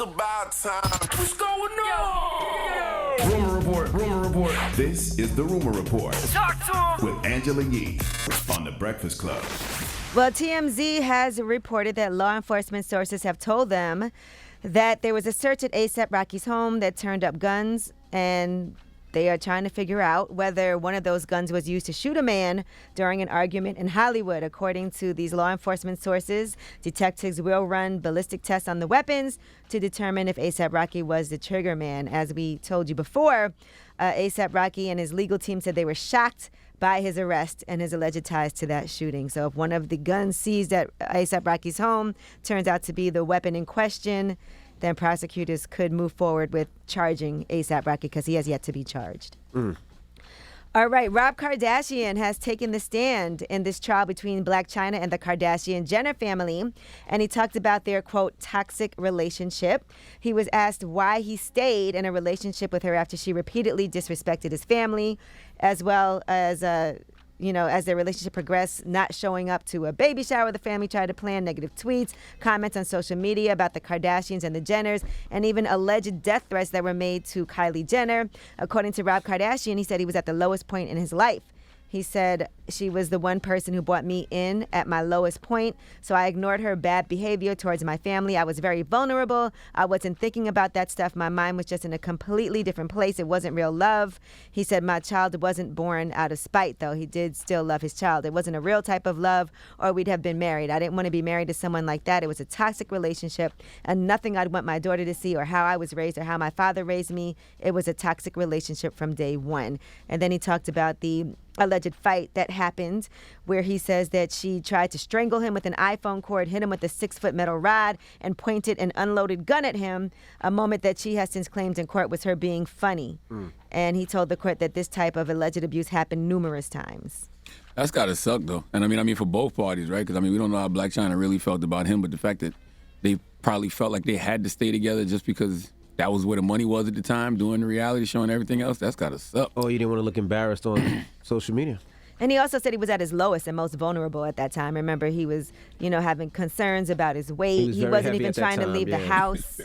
about time. What's going on? Rumor Report, Rumor Report. This is the Rumor Report. Talk to him. With Angela Yee on The Breakfast Club. Well, TMZ has reported that law enforcement sources have told them that there was a search at A$AP Rocky's home that turned up guns, and they are trying to figure out whether one of those guns was used to shoot a man during an argument in Hollywood. According to these law enforcement sources, detectives will run ballistic tests on the weapons to determine if A$AP Rocky was the trigger man. As we told you before, A$AP Rocky and his legal team said they were shocked by his arrest and his alleged ties to that shooting. So if one of the guns seized at A$AP Rocky's home turns out to be the weapon in question, then prosecutors could move forward with charging A$AP Rocky because he has yet to be charged. All right, Rob Kardashian has taken the stand in this trial between Blac Chyna and the Kardashian-Jenner family, and he talked about their, quote, toxic relationship. He was asked why he stayed in a relationship with her after she repeatedly disrespected his family, as well as as their relationship progressed, not showing up to a baby shower the family tried to plan, negative tweets, comments on social media about the Kardashians and the Jenners, and even alleged death threats that were made to Kylie Jenner. According to Rob Kardashian, he said he was at the lowest point in his life. He said, she was the one person who brought me in at my lowest point, so I ignored her bad behavior towards my family. I was very vulnerable. I wasn't thinking about that stuff. My mind was just in a completely different place. It wasn't real love. He said, my child wasn't born out of spite, though. He did still love his child. It wasn't a real type of love, or we'd have been married. I didn't want to be married to someone like that. It was a toxic relationship, and nothing I'd want my daughter to see or how I was raised or how my father raised me. It was a toxic relationship from day one. And then he talked about the alleged fight that happened where he says that she tried to strangle him with an iPhone cord, hit him with a 6-foot metal rod, and pointed an unloaded gun at him, a moment that she has since claimed in court was her being funny. And he told the court that this type of alleged abuse happened numerous times. That's gotta suck, though. And I mean, for both parties, right? Because, we don't know how Blac Chyna really felt about him, but the fact that they probably felt like they had to stay together just because that was where the money was at the time, doing the reality show and everything else, that's gotta suck. Oh, you didn't want to look embarrassed on social media. And he also said he was at his lowest and most vulnerable at that time. Remember, he was, having concerns about his weight. He wasn't even trying to leave the house.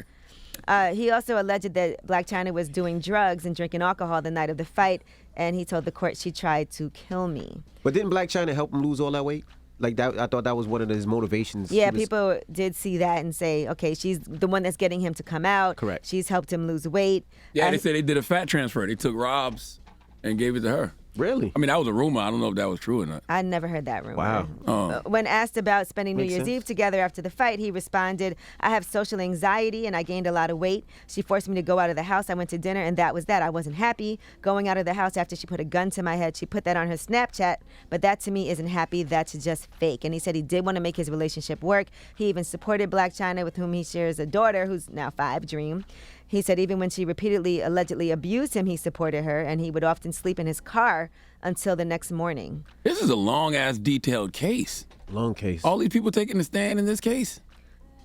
He also alleged that Blac Chyna was doing drugs and drinking alcohol the night of the fight, and he told the court she tried to kill me. But didn't Blac Chyna help him lose all that weight? Like that, I thought that was one of his motivations. Yeah, people did see that and say, okay, she's the one that's getting him to come out. Correct. She's helped him lose weight. Yeah, they said they did a fat transfer. They took Rob's and gave it to her. Really? That was a rumor. I don't know if that was true or not. I never heard that rumor. Wow. Oh. When asked about spending New Makes Year's sense. Eve together after the fight, he responded, I have social anxiety and I gained a lot of weight. She forced me to go out of the house. I went to dinner and that was that. I wasn't happy going out of the house after she put a gun to my head. She put that on her Snapchat, but that to me isn't happy. That's just fake. And he said he did want to make his relationship work. He even supported Blac Chyna, with whom he shares a daughter who's now 5, Dream. He said even when she repeatedly allegedly abused him, he supported her, and he would often sleep in his car until the next morning. This is a long-ass, detailed case. Long case. All these people taking the stand in this case?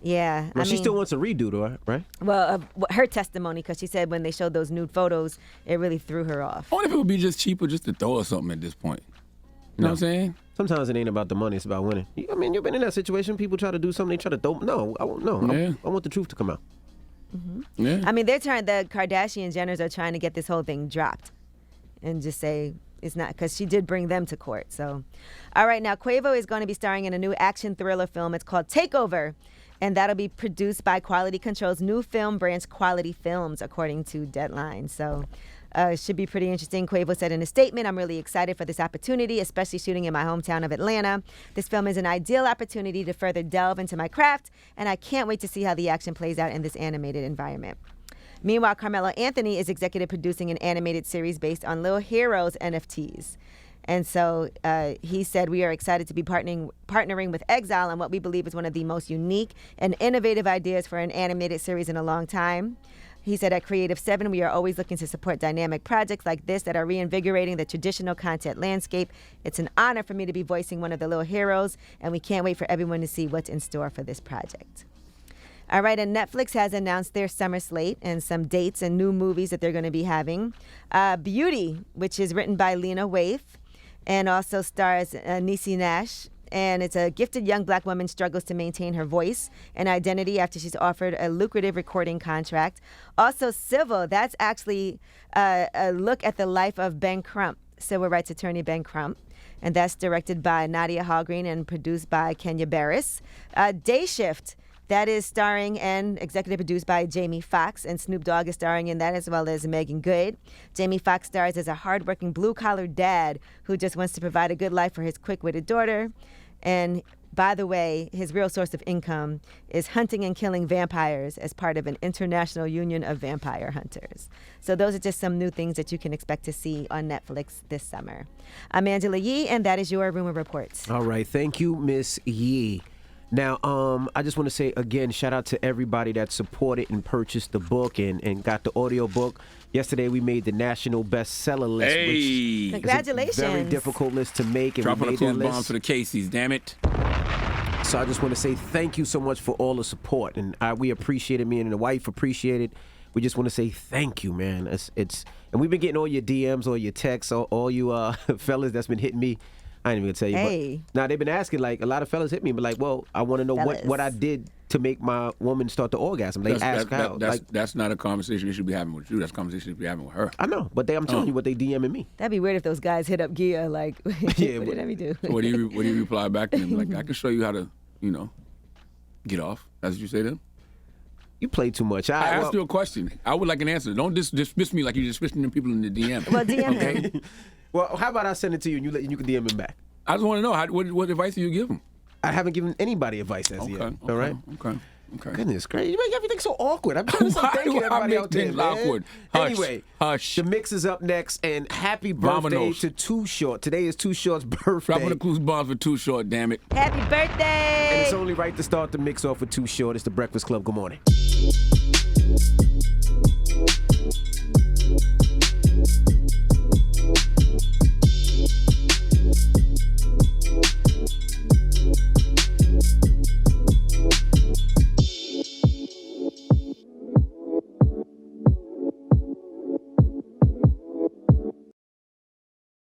Yeah. Well, she still wants a redo, though, right? Well, her testimony, because she said when they showed those nude photos, it really threw her off. I wonder if it would be just cheaper just to throw her something at this point. You know what I'm saying? Sometimes it ain't about the money, it's about winning. You've been in that situation. People try to do something, they try to throw. No, I want the truth to come out. Yeah. The Kardashian-Jenners are trying to get this whole thing dropped and just say it's not, because she did bring them to court. So, all right, now Quavo is going to be starring in a new action thriller film. It's called Takeover, and that'll be produced by Quality Control's new film branch, Quality Films, according to Deadline. So it should be pretty interesting. Quavo said in a statement, I'm really excited for this opportunity, especially shooting in my hometown of Atlanta. This film is an ideal opportunity to further delve into my craft, and I can't wait to see how the action plays out in this animated environment. Meanwhile, Carmelo Anthony is executive producing an animated series based on Lil Heroes NFTs. And so he said, we are excited to be partnering with Exile on what we believe is one of the most unique and innovative ideas for an animated series in a long time. He said, at Creative 7, we are always looking to support dynamic projects like this that are reinvigorating the traditional content landscape. It's an honor for me to be voicing one of the Little Heroes, and we can't wait for everyone to see what's in store for this project. All right, and Netflix has announced their summer slate and some dates and new movies that they're going to be having. Beauty, which is written by Lena Waithe, and also stars Niecy Nash, and it's a gifted young Black woman struggles to maintain her voice and identity after she's offered a lucrative recording contract. Also, Civil, that's actually a look at the life of Ben Crump, civil rights attorney Ben Crump. And that's directed by Nadia Hallgreen and produced by Kenya Barris. Day Shift, that is starring and executive produced by Jamie Foxx, and Snoop Dogg is starring in that as well as Megan Good. Jamie Foxx stars as a hardworking blue-collar dad who just wants to provide a good life for his quick-witted daughter. And by the way, his real source of income is hunting and killing vampires as part of an international union of vampire hunters. So those are just some new things that you can expect to see on Netflix this summer. I'm Angela Yee, and that is your Rumor Report. All right. Thank you, Miss Yee. Now, I just want to say again, shout out to everybody that supported and purchased the book and got the audio book. Yesterday, we made the national bestseller list. Hey, which congratulations! Is a very difficult list to make. And dropping we a made clues that bomb list. for the Caseys, damn it. So I just want to say thank you so much for all the support, and we appreciate it. Me and the wife appreciate it. We just want to say thank you, man. It's and we've been getting all your DMs, all your texts, all you fellas that's been hitting me. I ain't even gonna tell you. Hey. But now they've been asking, like, a lot of fellas hit me, but like, well, I want to know Fellas. what I did to make my woman start to orgasm. They ask how. That's not a conversation you should be having with you. That's a conversation you should be having with her. I know, but I'm telling you what they DMing me. That'd be weird if those guys hit up Gia like, Yeah, what did I do? So what do you reply back to them? Like, I can show you how to, get off. That's what you say to them? You play too much. I asked you a question. I would like an answer. Don't dismiss me like you're dismissing them people in the DM. Well, DM him. Well, how about I send it to you and you can DM him back? I just want to know, what advice do you give them? I haven't given anybody advice as yet. All right? Okay. Goodness gracious, you make everything so awkward. I'm trying to say Why thank you do to I everybody make out there, things man. awkward? Hush, Anyway, hush. the mix is up next, and happy birthday Vamonos. to Too Short. Today is Too Short's birthday. Dropping the clues bomb for Too Short, damn it. Happy birthday! And it's only right to start the mix off with Too Short. It's the Breakfast Club. Good morning.